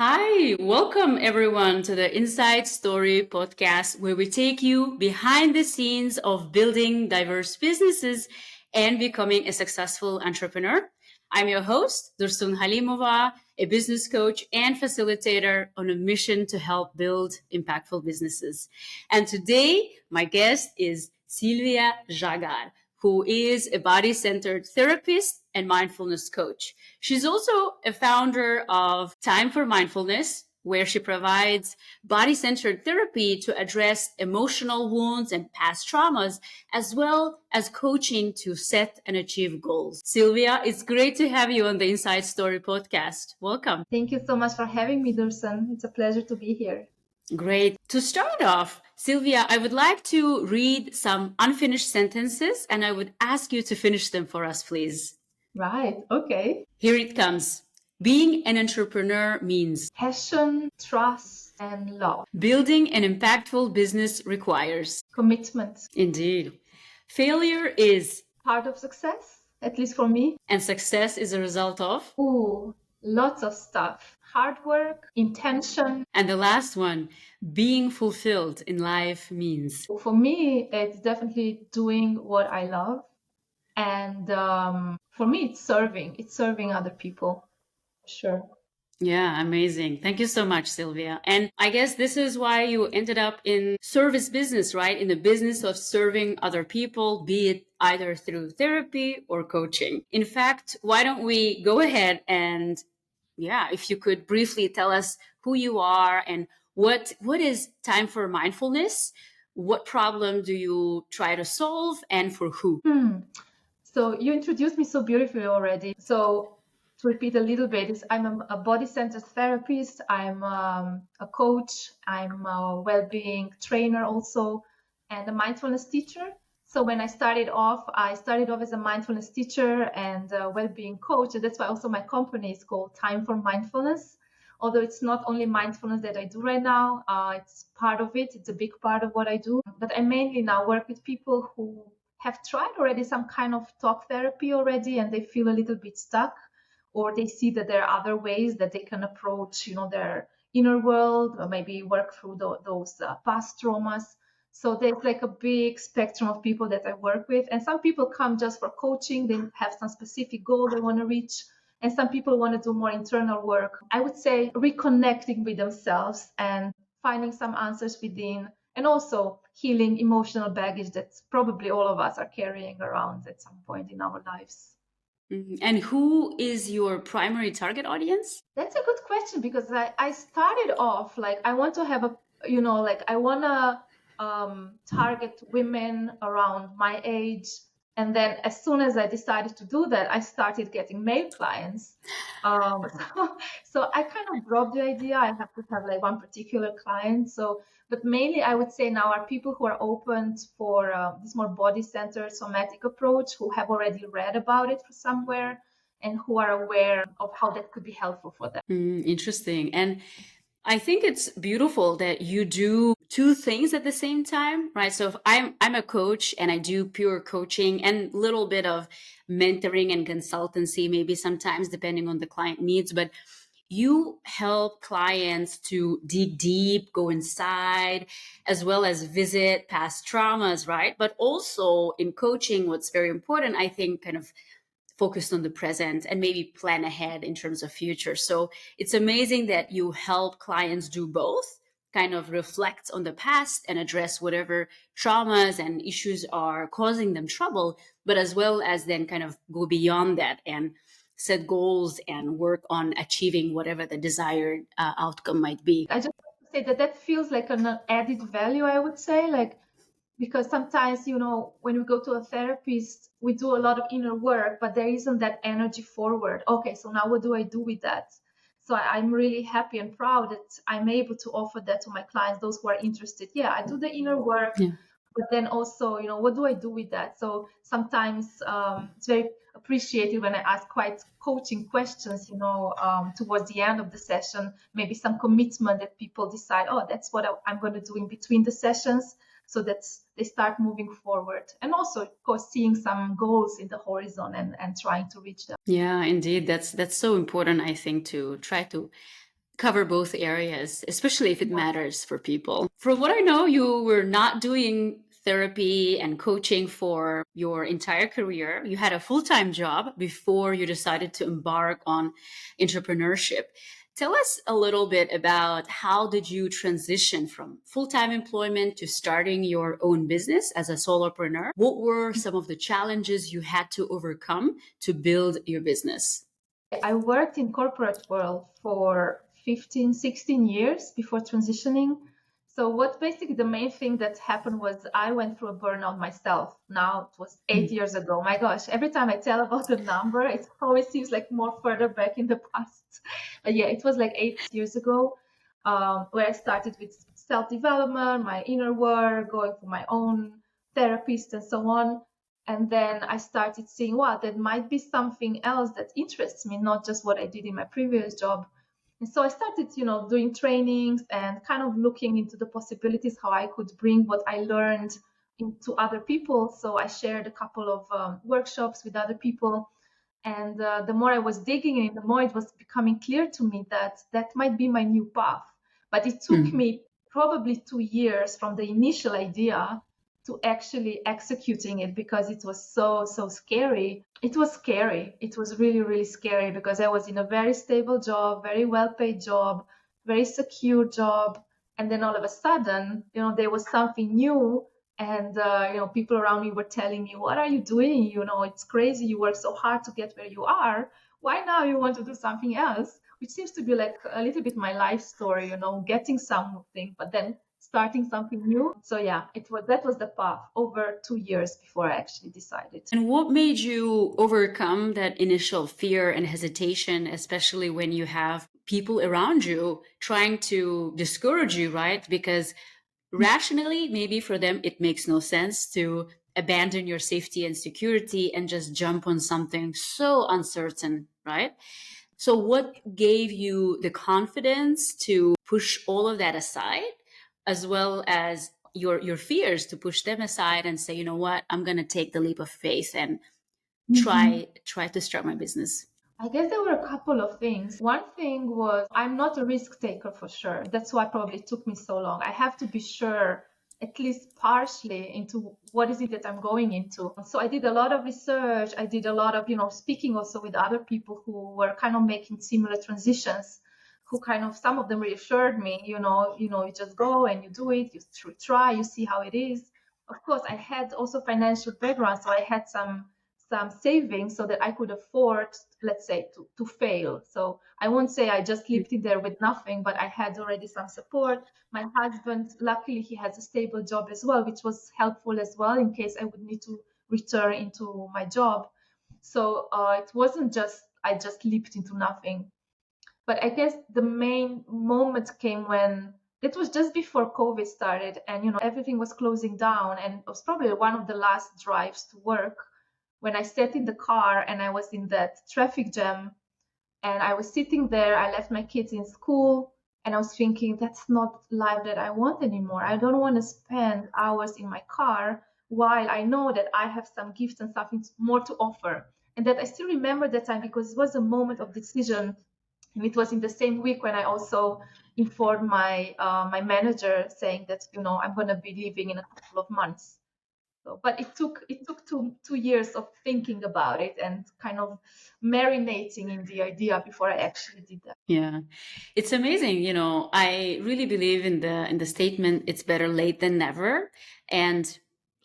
Hi, welcome everyone to the Inside Story podcast, where we take you behind the scenes of building diverse businesses and becoming a successful entrepreneur. I'm your host, Dursun Halimova, a business coach and facilitator on a mission to help build impactful businesses. And today, my guest is Silvija Zagar, who is a body-centered therapist and mindfulness coach. She's also a founder of Time for Mindfulness, where she provides body-centered therapy to address emotional wounds and past traumas, as well as coaching to set and achieve goals. Silvija, it's great to have you on the Inside Story podcast. Welcome. Thank you so much for having me, Dursan. It's a pleasure to be here. Great. To start off, Silvija, I would like to read some unfinished sentences and I would ask you to finish them for us, please. Right. Okay. Here it comes. Being an entrepreneur means Passion, trust, and love. building an impactful business requires. Commitment. Indeed. Failure is, Part of success, at least for me. and success is a result of. Ooh, lots of stuff. Hard work, intention. And the last one, being fulfilled in life means. For me, it's definitely doing what I love. And for me, it's serving. It's serving other people. Sure. Yeah, amazing. Thank you so much, Silvija. And I guess this is why you ended up in service business, right? In the business of serving other people, be it either through therapy or coaching. In fact, why don't we go ahead and, if you could briefly tell us who you are and what is Time for Mindfulness? What problem do you try to solve and for who? So you introduced me so beautifully already. So to repeat a little bit, I'm a body-centered therapist. I'm a coach. I'm a well-being trainer also, and a mindfulness teacher. So when I started off as a mindfulness teacher and a well-being coach. And that's why also my company is called Time for Mindfulness. Although it's not only mindfulness that I do right now, it's part of it. It's a big part of what I do. But I mainly now work with people who have tried already some kind of talk therapy already, and they feel a little bit stuck, or they see that there are other ways that they can approach, their inner world, or maybe work through those past traumas. So there's like a big spectrum of people that I work with. And some people come just for coaching. They have some specific goal they want to reach. And some people want to do more internal work. I would say reconnecting with themselves and finding some answers within, and also healing emotional baggage that probably all of us are carrying around at some point in our lives. And who is your primary target audience? That's a good question, because I started off like I want to have I want to target women around my age. And then as soon as I decided to do that, I started getting male clients. So I kind of dropped the idea. I have to have like one particular client. But mainly I would say now are people who are open for this more body-centered somatic approach, who have already read about it somewhere and who are aware of how that could be helpful for them. Interesting. And I think it's beautiful that you do two things at the same time, right? So if I'm a coach and I do pure coaching and a little bit of mentoring and consultancy, maybe sometimes depending on the client needs, but you help clients to dig deep, go inside, as well as visit past traumas, right? But also in coaching, what's very important, I think, kind of focused on the present and maybe plan ahead in terms of future. So it's amazing that you help clients do both, kind of reflect on the past and address whatever traumas and issues are causing them trouble, but as well as then kind of go beyond that and set goals and work on achieving whatever the desired outcome might be. I just want to say that feels like an added value, I would say, because sometimes, when we go to a therapist, we do a lot of inner work, but there isn't that energy forward. Okay, so now what do I do with that? So I'm really happy and proud that I'm able to offer that to my clients, those who are interested. Yeah, I do the inner work, but then also, what do I do with that? So sometimes it's very appreciated when I ask quite coaching questions, towards the end of the session, maybe some commitment that people decide, oh, that's what I'm going to do in between the sessions. So that they start moving forward, and also, of course, seeing some goals in the horizon and trying to reach them. Yeah, indeed. That's so important, I think, to try to cover both areas, especially if it matters for people. From what I know, you were not doing therapy and coaching for your entire career. You had a full-time job before you decided to embark on entrepreneurship. Tell us a little bit about how did you transition from full-time employment to starting your own business as a solopreneur? What were some of the challenges you had to overcome to build your business? I worked in corporate world for 15, 16 years before transitioning. So what basically the main thing that happened was I went through a burnout myself. Now it was 8 years ago. My gosh, every time I tell about the number, it always seems like more further back in the past. But yeah, it was like 8 years ago, where I started with self-development, my inner work, going for my own therapist and so on. And then I started seeing, wow, there might be something else that interests me, not just what I did in my previous job. And so I started, doing trainings and kind of looking into the possibilities, how I could bring what I learned into other people. So I shared a couple of workshops with other people. And the more I was digging in, the more it was becoming clear to me that that might be my new path. But it took me probably 2 years from the initial idea to actually executing it, because it was so scary. It was scary. It was really, really scary, because I was in a very stable job, very well paid job, very secure job. And then all of a sudden, there was something new. And, people around me were telling me, what are you doing? It's crazy. You work so hard to get where you are. Why now you want to do something else? Which seems to be like a little bit my life story, getting something, but then starting something new. So yeah, that was the path over 2 years before I actually decided. And what made you overcome that initial fear and hesitation, especially when you have people around you trying to discourage you, right? Because rationally, maybe for them, it makes no sense to abandon your safety and security and just jump on something so uncertain, right? So, what gave you the confidence to push all of that aside, as well as your fears to push them aside and say, you know what, I'm going to take the leap of faith and Mhm. try to start my business? I guess there were a couple of things. One thing was I'm not a risk taker for sure. That's why probably it took me so long. I have to be sure at least partially into what is it that I'm going into. So I did a lot of research. I did a lot of, speaking also with other people who were kind of making similar transitions, who kind of, some of them reassured me, you just go and you do it, you try, you see how it is. Of course, I had also financial background, so I had some savings so that I could afford, let's say, to fail. So I won't say I just lived in there with nothing, but I had already some support. My husband, luckily, he has a stable job as well, which was helpful as well in case I would need to return into my job. So it wasn't just, I just leaped into nothing. But I guess the main moment came when it was just before COVID started, and everything was closing down, and it was probably one of the last drives to work when I sat in the car and I was in that traffic jam, and I was sitting there. I left my kids in school, and I was thinking, that's not life that I want anymore. I don't want to spend hours in my car while I know that I have some gifts and something more to offer. And that I still remember that time because it was a moment of decision. And it was in the same week when I also informed my manager, saying that I'm going to be leaving in a couple of months. So, but it took two years of thinking about it and kind of marinating in the idea before I actually did that. Yeah. It's amazing, I really believe in the statement it's better late than never. And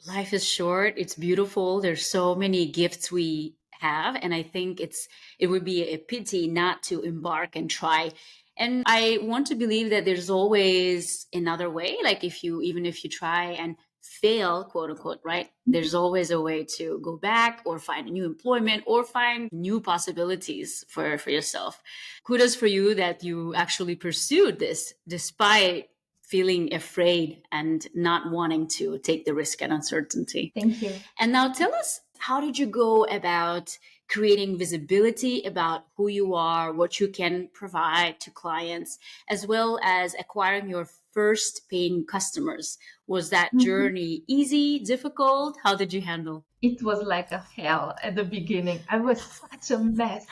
life is short, it's beautiful. There's so many gifts we have, and I think it would be a pity not to embark and try. And I want to believe that there's always another way. Like even if you try and fail, quote unquote, right? There's always a way to go back or find a new employment or find new possibilities for yourself. Kudos for you that you actually pursued this despite feeling afraid and not wanting to take the risk and uncertainty. Thank you. And now tell us, how did you go about creating visibility about who you are, what you can provide to clients, as well as acquiring your first paying customers? Was that Mhm. journey easy, difficult? How did you handle? It was like a hell at the beginning. I was such a mess.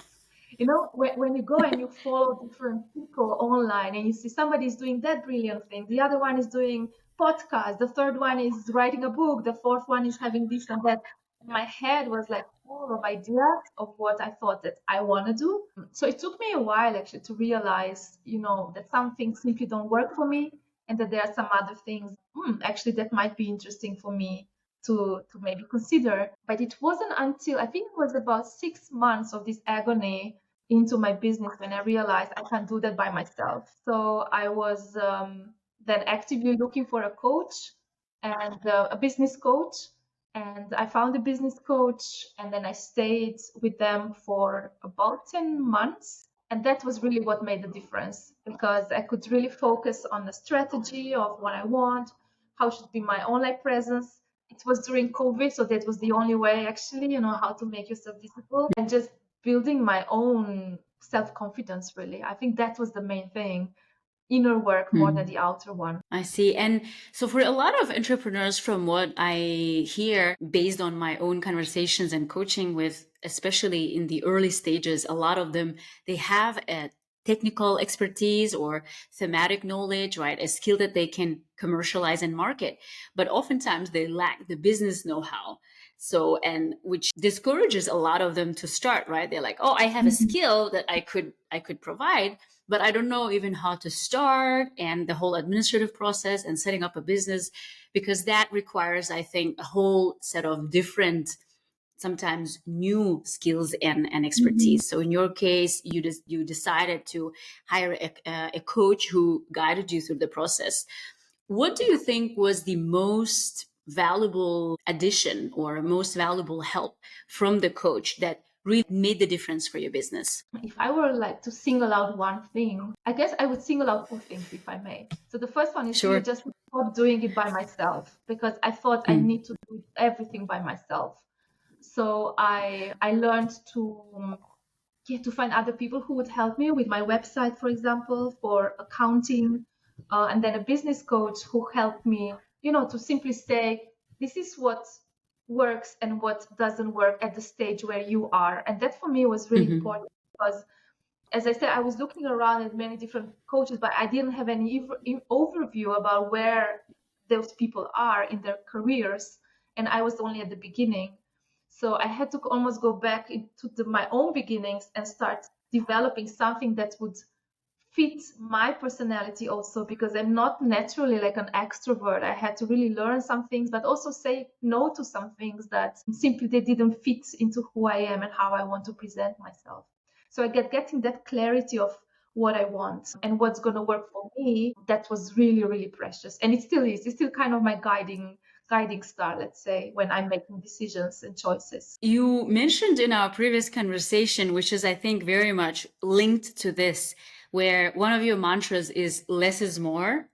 You know, when you go and you follow different people online and you see somebody's doing that brilliant thing, the other one is doing podcast, the third one is writing a book, the fourth one is having this and that. My head was like full of ideas of what I thought that I want to do. So it took me a while actually to realize, you know, that some things simply don't work for me and that there are some other things actually that might be interesting for me to maybe consider. But it wasn't until I think it was about 6 months of this agony into my business when I realized I can't do that by myself. So I was then actively looking for a coach and a business coach. And I found a business coach, and then I stayed with them for about 10 months. And that was really what made the difference because I could really focus on the strategy of what I want, how should be my online presence. It was during COVID, so that was the only way actually, you know, how to make yourself visible and just building my own self-confidence really. I think that was the main thing, inner work more than the outer one. I see. And so for a lot of entrepreneurs, from what I hear based on my own conversations and coaching with, especially in the early stages, a lot of them, they have a technical expertise or thematic knowledge, right? A skill that they can commercialize and market, but oftentimes they lack the business know-how. So, and which discourages a lot of them to start, right? They're like, oh, I have a skill that I could provide, but I don't know even how to start and the whole administrative process and setting up a business, because that requires, I think, a whole set of different, sometimes new skills and expertise. So in your case, you decided to hire a coach who guided you through the process. What do you think was the most valuable addition or most valuable help from the coach that really made the difference for your business? If I were like to single out one thing, I guess I would single out two things, if I may. So the first one is really Sure. just to stop doing it by myself because I thought I need to do everything by myself. So I learned to find other people who would help me with my website, for example, for accounting, and then a business coach who helped me, you know, to simply say, this is what works and what doesn't work at the stage where you are. And that for me was really important because, as I said, I was looking around at many different coaches, but I didn't have any overview about where those people are in their careers. And I was only at the beginning. So I had to almost go back into my own beginnings and start developing something that would fit my personality also, because I'm not naturally like an extrovert. I had to really learn some things, but also say no to some things that simply they didn't fit into who I am and how I want to present myself. So I getting that clarity of what I want and what's going to work for me. That was really, really precious. And it still is. It's still kind of my guiding star, let's say, when I'm making decisions and choices. You mentioned in our previous conversation, which is, I think, very much linked to this, where one of your mantras is less is more.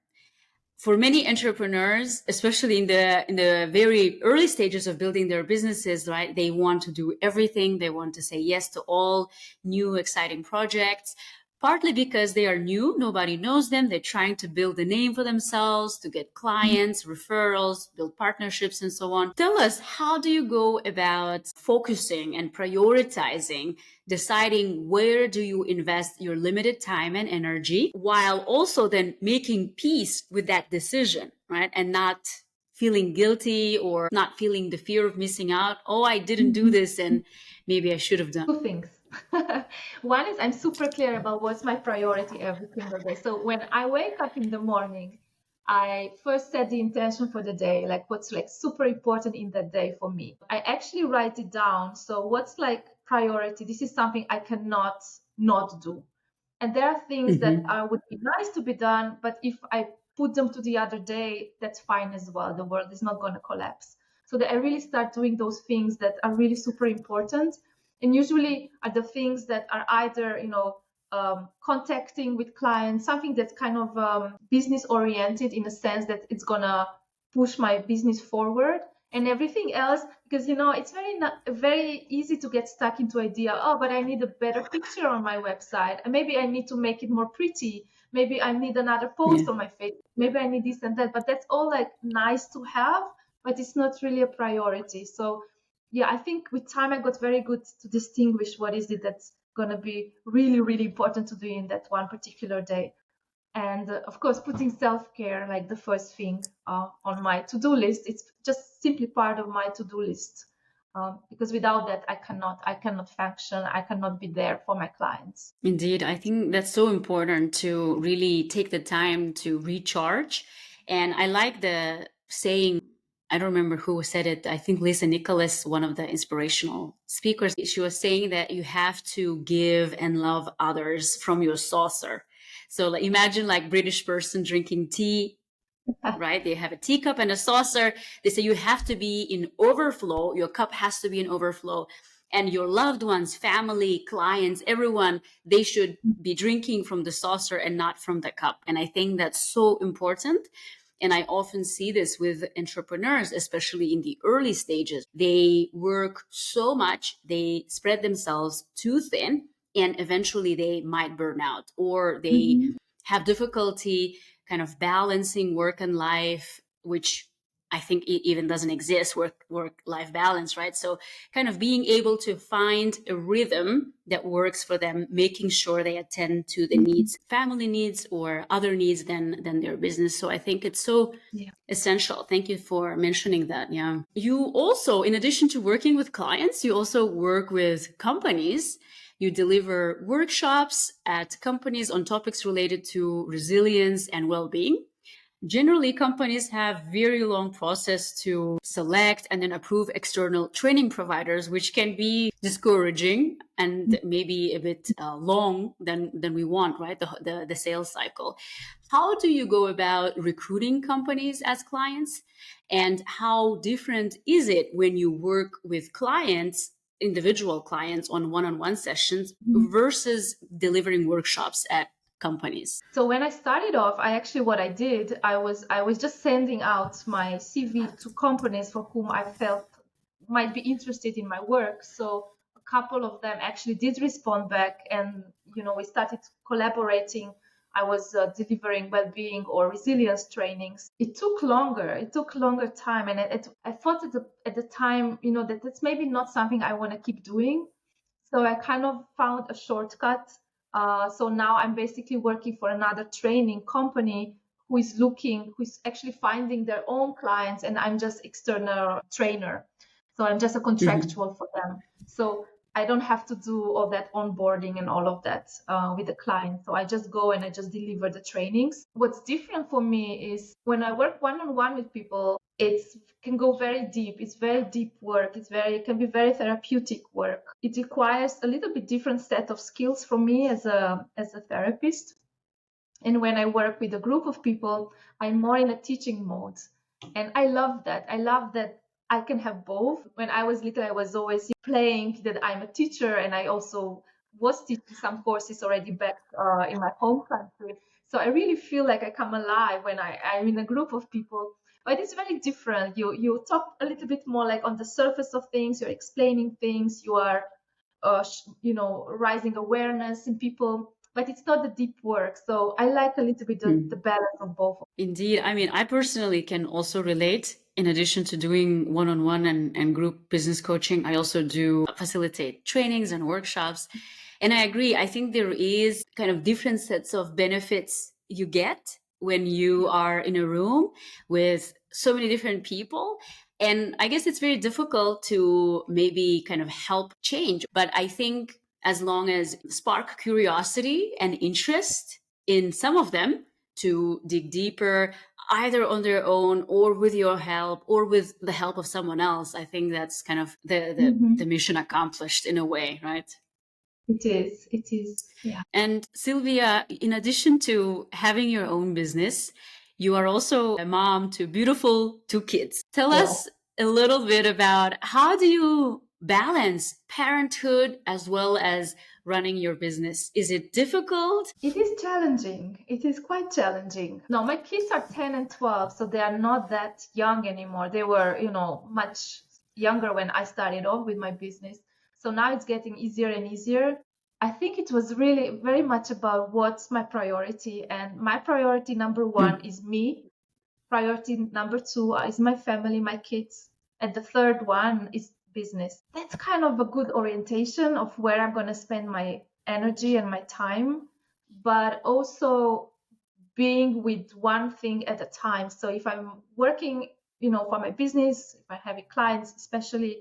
For many entrepreneurs, especially in the very early stages of building their businesses, right, they want to do everything. They want to say yes to all new exciting projects, partly because they are new, nobody knows them, they're trying to build a name for themselves, to get clients, referrals, build partnerships, and so on. Tell us, how do you go about focusing and prioritizing, deciding where do you invest your limited time and energy, while also then making peace with that decision, right? And not feeling guilty or not feeling the fear of missing out. Oh, I didn't do this and maybe I should have done. Two things. One is I'm super clear about what's my priority every single day. So when I wake up in the morning, I first set the intention for the day, like what's like super important in that day for me. I actually write it down. So what's like priority? This is something I cannot not do. And there are things that would be nice to be done, but if I put them to the other day, that's fine as well. The world is not going to collapse. So that I really start doing those things that are really super important, and usually are the things that are either, you know, contacting with clients, something that's kind of business oriented in a sense that it's gonna push my business forward, and everything else, because you know it's very easy to get stuck into idea, oh, but I need a better picture on my website, and maybe I need to make it more pretty, maybe I need another post on my face, maybe I need this and that, but that's all like nice to have, but it's not really a priority. So yeah, I think with time I got very good to distinguish what is it that going to be really, really important to do in that one particular day. And of course, putting self-care like the first thing on my to-do list. It's just simply part of my to-do list, because without that, I cannot function. I cannot be there for my clients. Indeed, I think that's so important to really take the time to recharge. And I like the saying, I don't remember who said it. I think Lisa Nicholas, one of the inspirational speakers, she was saying that you have to give and love others from your saucer. So like, imagine like British person drinking tea, right? They have a teacup and a saucer. They say you have to be in overflow. Your cup has to be in overflow. And your loved ones, family, clients, everyone, they should be drinking from the saucer and not from the cup. And I think that's so important. And I often see this with entrepreneurs, especially in the early stages. They work so much, they spread themselves too thin, and eventually they might burn out, or they have difficulty kind of balancing work and life, which I think it even doesn't exist, work life balance, right? So kind of being able to find a rhythm that works for them, making sure they attend to the needs, family needs or other needs than their business. So I think it's so essential. Thank you for mentioning that. Yeah. You also, in addition to working with clients, you also work with companies. You deliver workshops at companies on topics related to resilience and well-being. Generally, companies have very long process to select and then approve external training providers, which can be discouraging and maybe a bit long than we want, right? The sales cycle. How do you go about recruiting companies as clients? And how different is it when you work with clients, individual clients on one-on-one sessions versus delivering workshops at companies? So when I started off, what I did, I was just sending out my CV to companies for whom I felt might be interested in my work. So a couple of them actually did respond back, and we started collaborating. I was delivering well-being or resilience trainings. It took longer. It took longer time, and I thought at the time, that that's maybe not something I want to keep doing. So I kind of found a shortcut. So now I'm basically working for another training company who's actually finding their own clients, and I'm just external trainer. So I'm just a contractual for them. So I don't have to do all that onboarding and all of that with the client. So I just go and I just deliver the trainings. What's different for me is when I work one-on-one with people, it can go very deep. It's very deep work. It can be very therapeutic work. It requires a little bit different set of skills from me as a therapist. And when I work with a group of people, I'm more in a teaching mode. And I love that. I love that I can have both. When I was little, I was always playing that I'm a teacher, and I also was teaching some courses already back in my home country. So I really feel like I come alive when I'm in a group of people. But it's very different. You talk a little bit more like on the surface of things. You're explaining things. You are, raising awareness in people. But it's not the deep work. So I like a little bit the balance of both. Indeed. I mean, I personally can also relate. In addition to doing one-on-one and group business coaching, I also do facilitate trainings and workshops. And I agree. I think there is kind of different sets of benefits you get when you are in a room with so many different people. And I guess it's very difficult to maybe kind of help change. But I think as long as spark curiosity and interest in some of them to dig deeper, either on their own or with your help or with the help of someone else, I think that's kind of the mission accomplished in a way, right? It is, yeah. And Silvia, in addition to having your own business, you are also a mom to beautiful two kids. Tell us a little bit about how do you balance parenthood as well as running your business? Is it difficult? It is challenging. It is quite challenging. No, my kids are 10 and 12, so they are not that young anymore. They were, much younger when I started off with my business. So now it's getting easier and easier. I think it was really very much about what's my priority. And my priority number one is me. Priority number two is my family, my kids. And the third one is business. That's kind of a good orientation of where I'm going to spend my energy and my time, but also being with one thing at a time. So if I'm working, for my business, if I'm having clients, especially,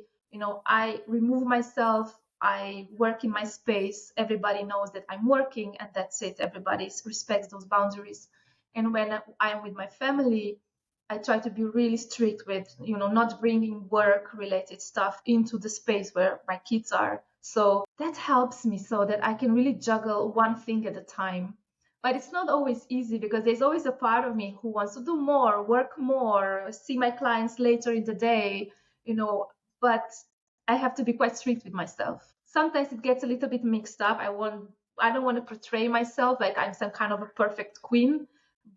I remove myself, I work in my space. Everybody knows that I'm working and that's it. Everybody respects those boundaries. And when I'm with my family, I try to be really strict with, not bringing work related stuff into the space where my kids are. So that helps me so that I can really juggle one thing at a time. But it's not always easy because there's always a part of me who wants to do more, work more, see my clients later in the day, but I have to be quite strict with myself. Sometimes it gets a little bit mixed up. I don't want to portray myself like I'm some kind of a perfect queen,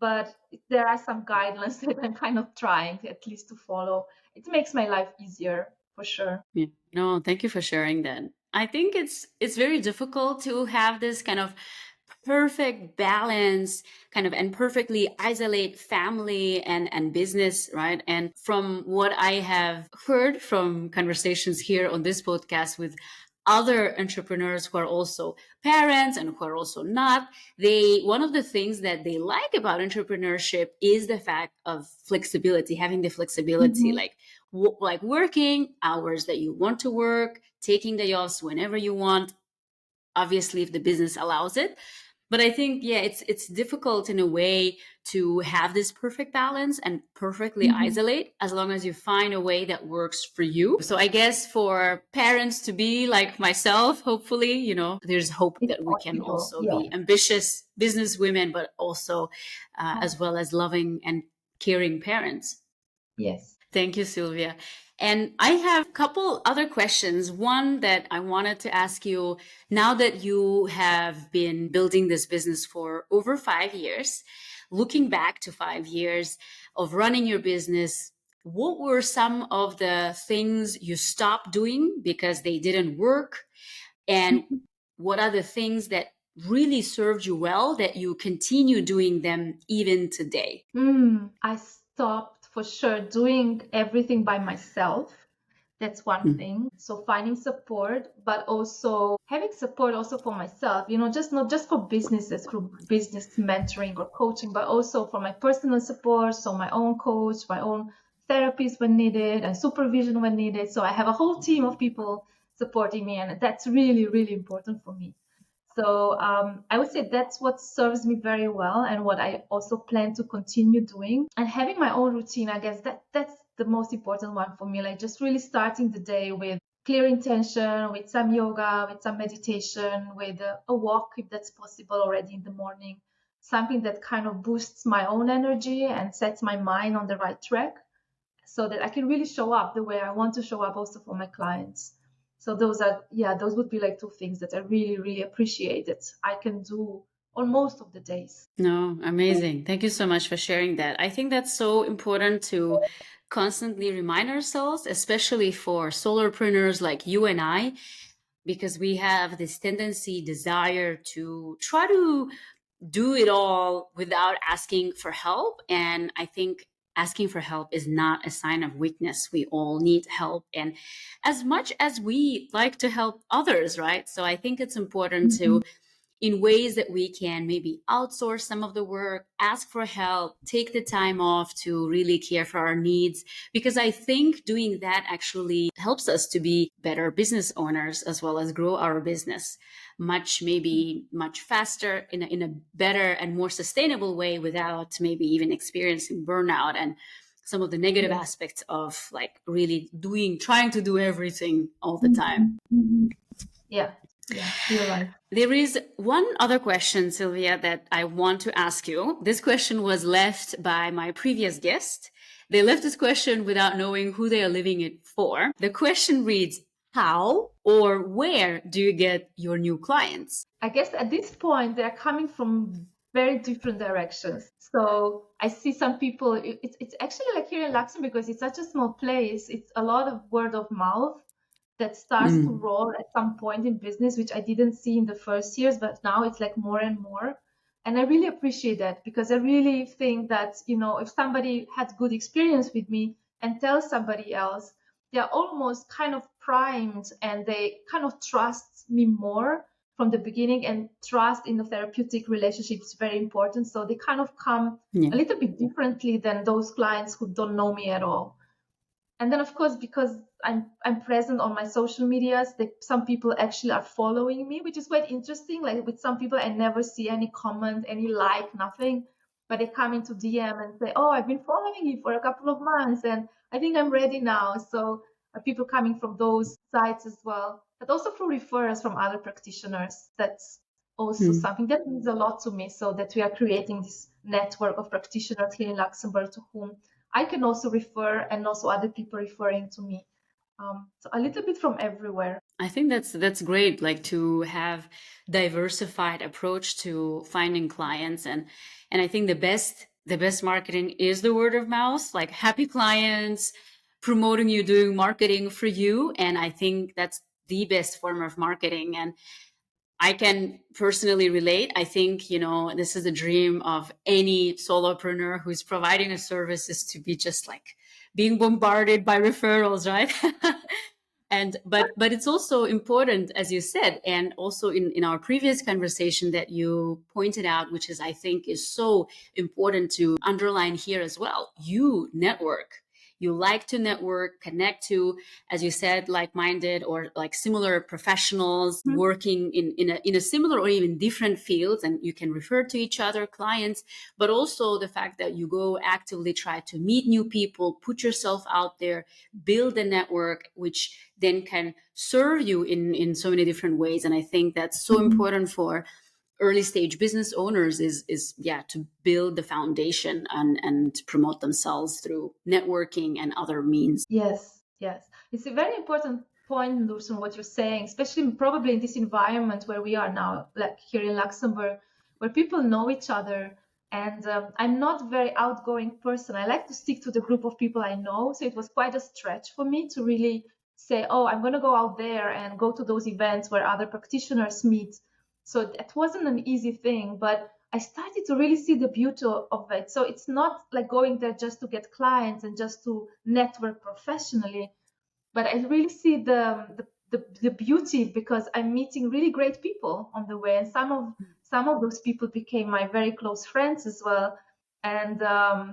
but there are some guidelines that I'm kind of trying at least to follow. It makes my life easier for sure. Yeah. No, thank you for sharing that. I think it's very difficult to have this kind of perfect balance kind of and perfectly isolate family and business, right? And from what I have heard from conversations here on this podcast with other entrepreneurs who are also parents and who are also not, one of the things that they like about entrepreneurship is the fact of flexibility, having the flexibility, Mm-hmm. like working hours that you want to work, taking day offs whenever you want, obviously if the business allows it. But I think, yeah, it's difficult in a way to have this perfect balance and perfectly Mm-hmm. isolate as long as you find a way that works for you. So I guess for parents to be like myself, hopefully, there's hope It's that we can possible. also Yeah. be ambitious business women, but also as well as loving and caring parents. Yes. Thank you, Sylvia. And I have a couple other questions. One that I wanted to ask you, now that you have been building this business for over 5 years, looking back to 5 years of running your business, what were some of the things you stopped doing because they didn't work? And what are the things that really served you well that you continue doing them even today? I stopped for sure doing everything by myself. That's one Mm. thing. So finding support, but also having support also for myself, just not just for businesses, for business mentoring or coaching, but also for my personal support. So my own coach, my own therapist when needed and supervision when needed. So I have a whole team of people supporting me, and that's really, really important for me. So I would say that's what serves me very well and what I also plan to continue doing. And having my own routine, I guess that's the most important one for me. Like just really starting the day with clear intention, with some yoga, with some meditation, with a walk if that's possible already in the morning. Something that kind of boosts my own energy and sets my mind on the right track so that I can really show up the way I want to show up also for my clients. So those would be like two things that I really, really appreciate that I can do on most of the days. No, amazing. Thank you so much for sharing that. I think that's so important to constantly remind ourselves, especially for solopreneurs like you and I, because we have this tendency, desire to try to do it all without asking for help. And I think asking for help is not a sign of weakness. We all need help. And as much as we like to help others, right? So I think it's important Mhm. to in ways that we can maybe outsource some of the work, ask for help, take the time off to really care for our needs. Because I think doing that actually helps us to be better business owners as well as grow our business maybe much faster in a better and more sustainable way without maybe even experiencing burnout and some of the negative Yes. aspects of like really trying to do everything all the time. Mhm. Mhm. Yeah. Yeah. You're right. There is one other question, Sylvia, that I want to ask you. This question was left by my previous guest. They left this question without knowing who they are leaving it for. The question reads, how or where do you get your new clients? I guess at this point they're coming from very different directions. So I see some people. It's actually like here in Luxembourg because it's such a small place. It's a lot of word of mouth that starts to Mm. roll at some point in business, which I didn't see in the first years, but now it's like more and more. And I really appreciate that because I really think that if somebody had good experience with me and tells somebody else, they're almost kind of primed and they kind of trust me more from the beginning, and trust in the therapeutic relationship is very important. So they kind of come Yeah. a little bit differently than those clients who don't know me at all. And then, of course, because I'm present on my social medias, some people actually are following me, which is quite interesting. Like with some people, I never see any comment, any like, nothing, but they come into DM and say, "Oh, I've been following you for a couple of months, and I think I'm ready now." So people coming from those sites as well, but also through referrals from other practitioners. That's also Mm. something that means a lot to me. So that we are creating this network of practitioners here in Luxembourg to whom I can also refer, and also other people referring to me. So a little bit from everywhere. I think that's great, like to have diversified approach to finding clients. And I think the best marketing is the word of mouth, like happy clients, promoting you, doing marketing for you. And I think that's the best form of marketing. And I can personally relate. I think, this is the dream of any solopreneur who's providing a service, is to be just like being bombarded by referrals, right? And but it's also important, as you said, and also in our previous conversation that you pointed out, which is, I think, is so important to underline here as well. You network. You like to network, connect to, as you said, like-minded or like similar professionals Mhm. working in a similar or even different fields, and you can refer to each other, clients. But also the fact that you go actively try to meet new people, put yourself out there, build a network, which then can serve you in so many different ways. And I think that's so Mhm. important for early stage business owners, is yeah, to build the foundation and promote themselves through networking and other means. Yes, yes. It's a very important point, Nursun, what you're saying, especially probably in this environment where we are now, like here in Luxembourg, where people know each other. And I'm not a very outgoing person. I like to stick to the group of people I know. So it was quite a stretch for me to really say, oh, I'm going to go out there and go to those events where other practitioners meet. So that wasn't an easy thing, but I started to really see the beauty of it. So it's not like going there just to get clients and just to network professionally, but I really see the beauty, because I'm meeting really great people on the way, and some of those people became my very close friends as well. And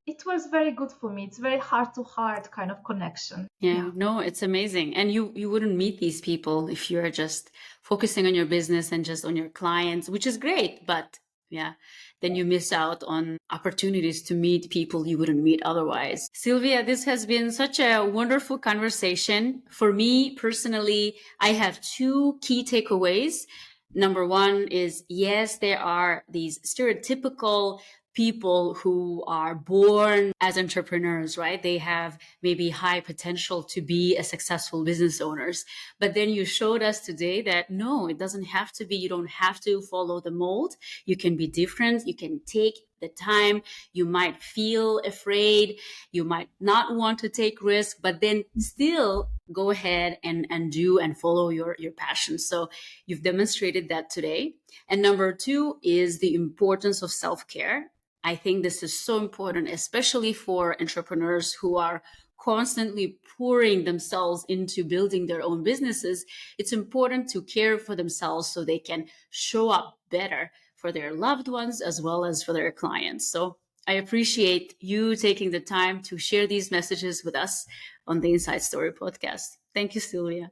it was very good for me. It's very heart to heart kind of connection. Yeah, Yeah. no, it's amazing. And you wouldn't meet these people if you're just focusing on your business and just on your clients, which is great. But yeah, then you miss out on opportunities to meet people you wouldn't meet otherwise. Sylvia, this has been such a wonderful conversation. For me personally, I have two key takeaways. Number one is, yes, there are these stereotypical people who are born as entrepreneurs, right? They have maybe high potential to be a successful business owners. But then you showed us today that no, it doesn't have to be. You don't have to follow the mold. You can be different. You can take the time. You might feel afraid. You might not want to take risk, but then still go ahead and do and follow your passion. So you've demonstrated that today. And number two is the importance of self-care. I think this is so important, especially for entrepreneurs who are constantly pouring themselves into building their own businesses. It's important to care for themselves so they can show up better for their loved ones as well as for their clients. So I appreciate you taking the time to share these messages with us on the Inside Story podcast. Thank you, Sylvia.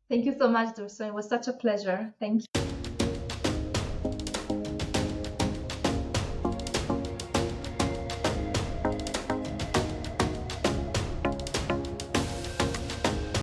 Thank you so much, Dursun. It was such a pleasure. Thank you.